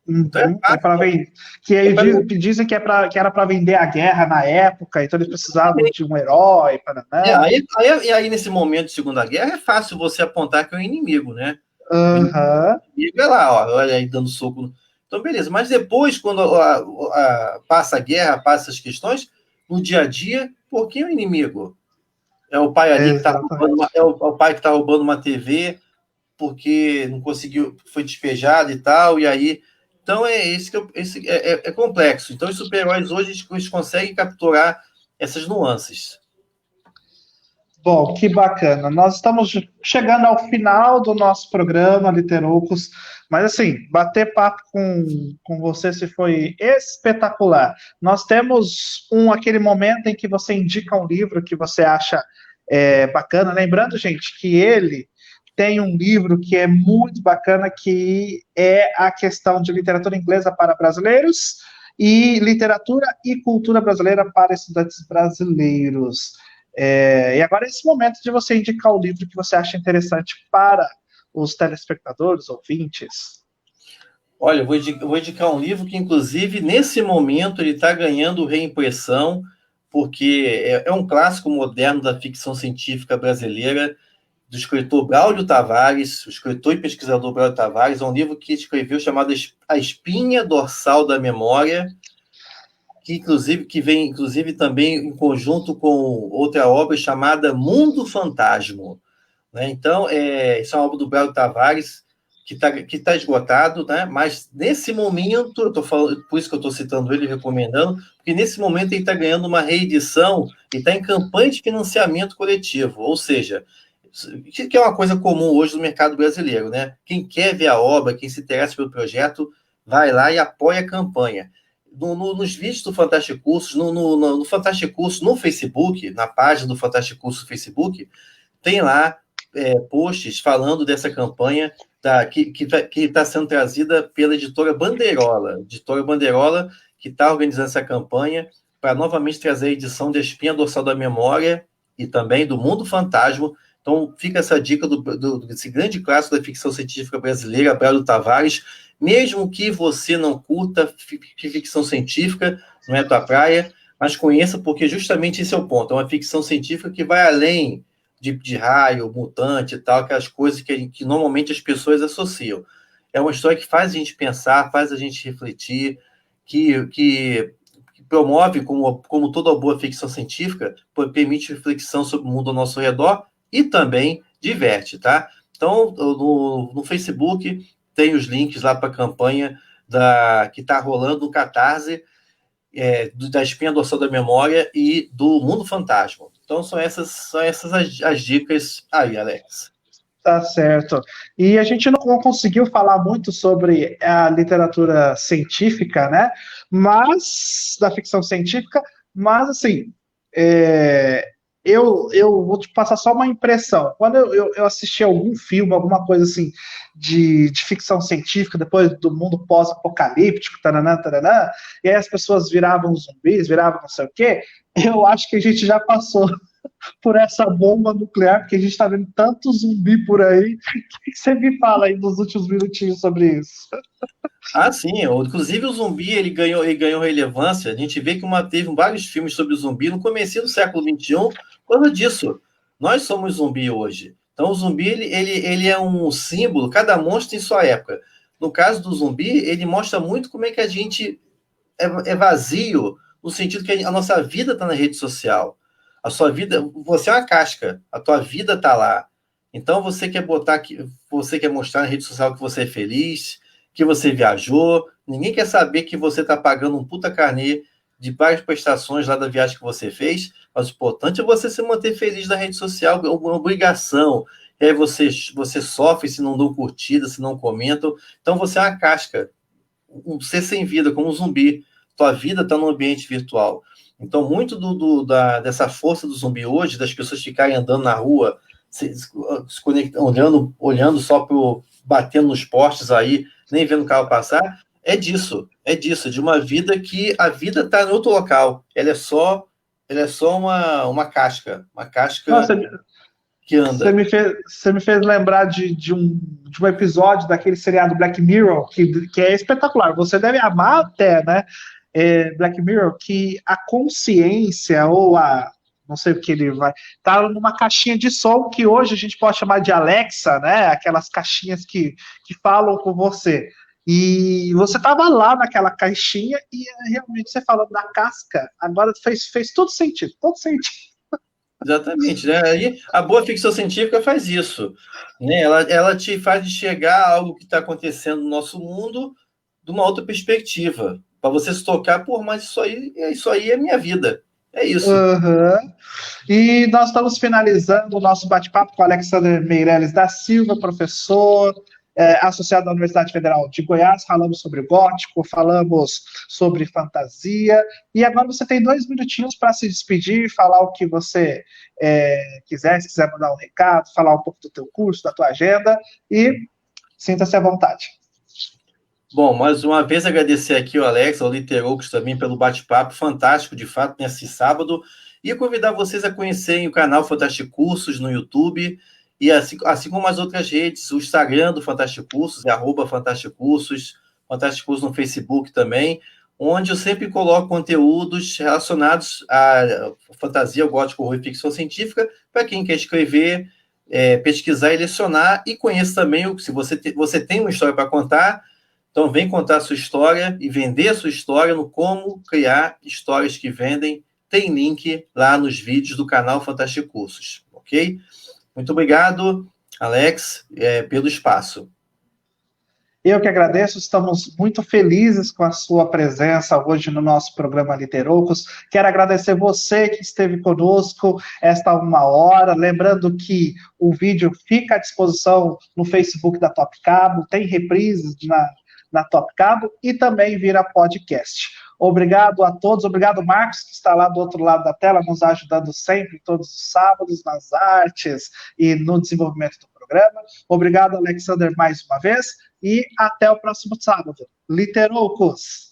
Então Uhum, é para vender. Que aí dizem que era para vender a guerra na época, então eles precisavam de um herói. Aí, nesse momento de Segunda Guerra, é fácil você apontar que é o inimigo, né? Uhum. O inimigo é lá, ó, olha aí, dando soco. Então, beleza. Mas depois, quando passa a guerra, passa as questões, no dia a dia, por que é o inimigo? É o pai ali que está roubando o pai que está roubando uma TV porque não conseguiu, foi despejado e tal, e aí. Então é complexo. Então, os super-heróis hoje eles conseguem capturar essas nuances. Bom, que bacana. Nós estamos chegando ao final do nosso programa, Literoucos, mas assim, bater papo com você se foi espetacular. Nós temos aquele momento em que você indica um livro que você acha bacana. Lembrando, gente, que ele tem um livro que é muito bacana, que é a questão de literatura inglesa para brasileiros e literatura e cultura brasileira para estudantes brasileiros. E agora é esse momento de você indicar o livro que você acha interessante para os telespectadores, ouvintes. Olha, eu vou indicar um livro que, inclusive, nesse momento ele está ganhando reimpressão, porque é um clássico moderno da ficção científica brasileira, do escritor Braulio Tavares, o escritor e pesquisador Braulio Tavares. É um livro que escreveu chamado A Espinha Dorsal da Memória, que vem, inclusive, também em conjunto com outra obra chamada Mundo Fantasma. Né? Então, isso é uma obra do Braulio Tavares, que tá esgotado, né? Mas nesse momento, eu tô falando, por isso que eu estou citando ele, recomendando, porque nesse momento ele está ganhando uma reedição e está em campanha de financiamento coletivo, ou seja, que é uma coisa comum hoje no mercado brasileiro, né? Quem quer ver a obra, quem se interessa pelo projeto, vai lá e apoia a campanha. Nos vídeos do Fantástico Cursos, no Fantástico Curso no Facebook, na página do Fantástico Curso no Facebook, tem lá posts falando dessa campanha que está sendo trazida pela editora Bandeirola. Editora Bandeirola, que está organizando essa campanha para novamente trazer a edição de Espinha Dorsal da Memória e também do Mundo Fantasma. Então, fica essa dica desse grande clássico da ficção científica brasileira, Braulio Tavares. Mesmo que você não curta ficção científica, não é a tua praia, mas conheça, porque justamente esse é o ponto. É uma ficção científica que vai além de raio, mutante e tal, aquelas coisas que normalmente as pessoas associam. É uma história que faz a gente pensar, faz a gente refletir, que promove, como toda boa ficção científica, permite reflexão sobre o mundo ao nosso redor e também diverte, tá? Então, no Facebook tem os links lá para a campanha que está rolando no Catarse, da Espinha Dorsal da Memória e do Mundo Fantasma. Então, são essas as dicas aí, Alex. Tá certo. E a gente não conseguiu falar muito sobre a literatura científica, né? Mas, da ficção científica, mas assim, eu vou te passar só uma impressão. Quando eu assisti algum filme, alguma coisa assim, de ficção científica, depois do mundo pós-apocalíptico, taranã, taranã, e aí as pessoas viravam zumbis, viravam não sei o quê, eu acho que a gente já passou por essa bomba nuclear, porque a gente está vendo tanto zumbi por aí. O que você me fala aí nos últimos minutinhos sobre isso? Ah, sim. Inclusive o zumbi ele ganhou relevância. A gente vê que teve vários filmes sobre o zumbi no começo do século XXI por causa disso. Nós somos zumbi hoje. Então o zumbi ele é um símbolo, cada monstro tem sua época. No caso do zumbi, ele mostra muito como é que a gente é vazio, no sentido que a nossa vida está na rede social. A sua vida, você é uma casca, a tua vida está lá. Então você quer mostrar na rede social que você é feliz, que você viajou. Ninguém quer saber que você está pagando um puta carnê de várias prestações lá da viagem que você fez, mas o importante é você se manter feliz na rede social, é uma obrigação. E aí você sofre se não dão curtida, se não comentam. Então você é uma casca, um ser sem vida, como um zumbi. Tua vida está no ambiente virtual. Então, muito dessa força do zumbi hoje, das pessoas ficarem andando na rua, se conectando, olhando só batendo nos postes aí, nem vendo o carro passar, é de uma vida que a vida está em outro local. Ela é só uma casca Nossa, que anda. você me fez lembrar de um episódio daquele seriado Black Mirror, que é espetacular. Você deve amar até, né? Black Mirror, que a consciência, ou não sei o que ele vai, tá numa caixinha de som que hoje a gente pode chamar de Alexa, né? Aquelas caixinhas que falam com você. E você estava lá naquela caixinha e realmente você falando da casca, agora fez todo sentido. Exatamente, né? Aí a boa ficção científica faz isso, né? Ela te faz enxergar algo que está acontecendo no nosso mundo de uma outra perspectiva, para você se tocar, pô, mas isso aí é minha vida, é isso. Uhum. E nós estamos finalizando o nosso bate-papo com o Alexander Meirelles da Silva, professor, associado da Universidade Federal de Goiás. Falamos sobre gótico, falamos sobre fantasia. E agora você tem 2 minutinhos para se despedir, falar o que você quiser, se quiser mandar um recado, falar um pouco do teu curso, da tua agenda, e sinta-se à vontade. Bom, mais uma vez agradecer aqui ao Alex, ao Literoucos também pelo bate-papo fantástico, de fato, nesse sábado, e convidar vocês a conhecerem o canal Fantástico Cursos no YouTube, e assim como as outras redes, o Instagram do Fantástico Cursos é @Fantástico Cursos, Fantástico Cursos no Facebook também, onde eu sempre coloco conteúdos relacionados à fantasia, ao gótico, horror e ficção científica, para quem quer escrever, pesquisar e lecionar, e conheça também, se você tem uma história para contar, então, vem contar a sua história e vender a sua história no Como Criar Histórias que Vendem. Tem link lá nos vídeos do canal Fantástico Cursos, ok? Muito obrigado, Alex, pelo espaço. Eu que agradeço, estamos muito felizes com a sua presença hoje no nosso programa Literoucos. Quero agradecer você que esteve conosco esta 1 hora. Lembrando que o vídeo fica à disposição no Facebook da Top Cabo, tem reprises na Top Cabo e também vira podcast. Obrigado a todos, obrigado Marcos, que está lá do outro lado da tela, nos ajudando sempre, todos os sábados, nas artes e no desenvolvimento do programa. Obrigado, Alexander, mais uma vez, e até o próximo sábado. Literoucos!